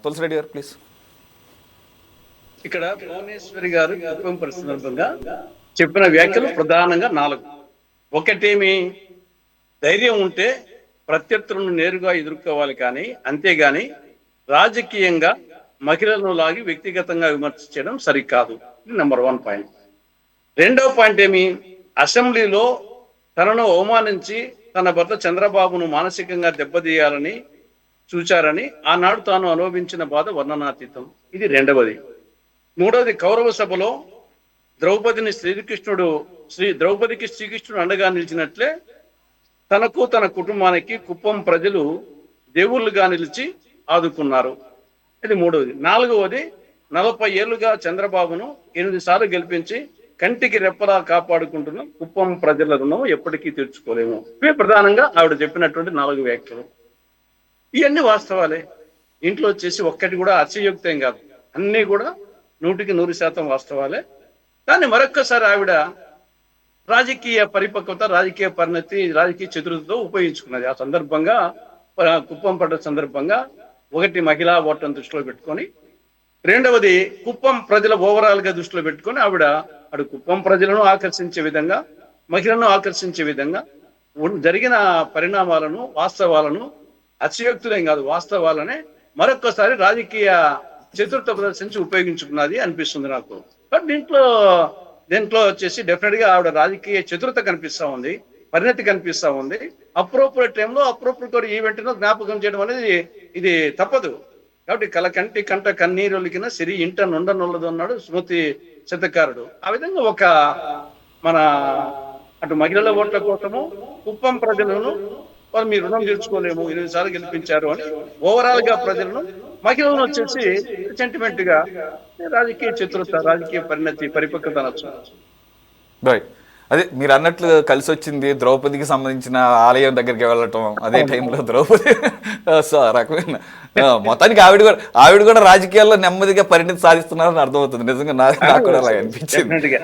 తులసిరెడ్డి గారు ప్లీజ్. ఇక్కడ భువనేశ్వరి గారు కుటుంబ సందర్భంగా చెప్పిన వ్యాఖ్యలు ప్రధానంగా 4. ఒకటేమి, ధైర్యం ఉంటే ప్రత్యర్థులను నేరుగా ఎదుర్కోవాలి, కానీ అంతేగాని రాజకీయంగా మహిళలను లాగి వ్యక్తిగతంగా విమర్శించడం సరికాదు. ఇది నెంబర్ 1 పాయింట్. రెండవ పాయింట్ ఏమి, అసెంబ్లీలో తనను అవమానించి తన భర్త చంద్రబాబును మానసికంగా దెబ్బతీయాలని చూచారని ఆనాడు తాను అనుభవించిన బాధ వర్ణనాతీతం. ఇది రెండవది. మూడవది, కౌరవ సభలో ద్రౌపదికి శ్రీకృష్ణుడు అండగా నిలిచినట్లే తనకు తన కుటుంబానికి కుప్పం ప్రజలు దేవుళ్ళుగా నిలిచి ఆదుకున్నారు. ఇది మూడవది. నాలుగవది, 40 ఏళ్లుగా చంద్రబాబును 8 సార్లు గెలిపించి కంటికి రెప్పలా కాపాడుకుంటున్న కుప్పం ప్రజల రుణం ఎప్పటికీ తీర్చుకోలేము. ఇవే ప్రధానంగా ఆవిడ చెప్పినటువంటి 4 వ్యాఖ్యలు. ఇవన్నీ వాస్తవాలే. ఇంట్లో వచ్చేసి ఒక్కటి కూడా అతిశయోక్తం కాదు, అన్నీ కూడా 100కి 100% వాస్తవాలే. కానీ మరొక్కసారి ఆవిడ రాజకీయ పరిపక్వత, రాజకీయ పరిణతి, రాజకీయ చతురతతో ఉపయోగించుకున్నది. ఆ సందర్భంగా కుప్పం పడ్డ సందర్భంగా ఒకటి, మహిళా ఓట్లను దృష్టిలో పెట్టుకొని, రెండవది కుప్పం ప్రజల ఓవరాల్ గా దృష్టిలో పెట్టుకొని ఆవిడ అటు కుప్పం ప్రజలను ఆకర్షించే విధంగా, మహిళలను ఆకర్షించే విధంగా జరిగిన పరిణామాలను, వాస్తవాలను, అతిశయోక్తులేం కాదు వాస్తవాలనే మరొక్కసారి రాజకీయ చతురత ప్రదర్శించి ఉపయోగించుకున్నది అనిపిస్తుంది నాకు. బట్ దీంట్లో వచ్చేసి డెఫినెట్ గా ఆవిడ రాజకీయ చతురత కనిపిస్తా ఉంది, పరిణతి కనిపిస్తా ఉంది. అప్రోప్రియట్ టైంలో అప్రోప్రియట్ ఈవెంట్ ను జ్ఞాపకం చేయడం అనేది ఇది తప్పదు. కాబట్టి కలకంటి కంట కన్నీరులికిన సిరి ఇంట నుండనుల్లదు అన్నాడు స్మృతి శతకారుడు. ఆ విధంగా ఒక మన అటు మహిళల ఓట్ల కోసము కుప్పం ప్రజలను వాళ్ళు మీ రుణం తీర్చుకోలేము, 8 సార్లు గెలిపించారు అని ఓవరాల్ గా ప్రజలను, మహిళలను వచ్చేసి సెంటిమెంట్ గా రాజకీయ చతురత, రాజకీయ పరిణతి, పరిపక్వత అనొచ్చు. రైట్. అదే మీరు అన్నట్లు కలిసి వచ్చింది. ద్రౌపదికి సంబంధించిన ఆలయం దగ్గరికి వెళ్ళటం, అదే టైంలో ద్రౌపది రకమైన మొత్తానికి ఆవిడ కూడా రాజకీయాల్లో నెమ్మదిగా పరిణతి సాధిస్తున్నారని అర్థమవుతుంది. నిజంగా నాకు కూడా అలా అనిపించింది.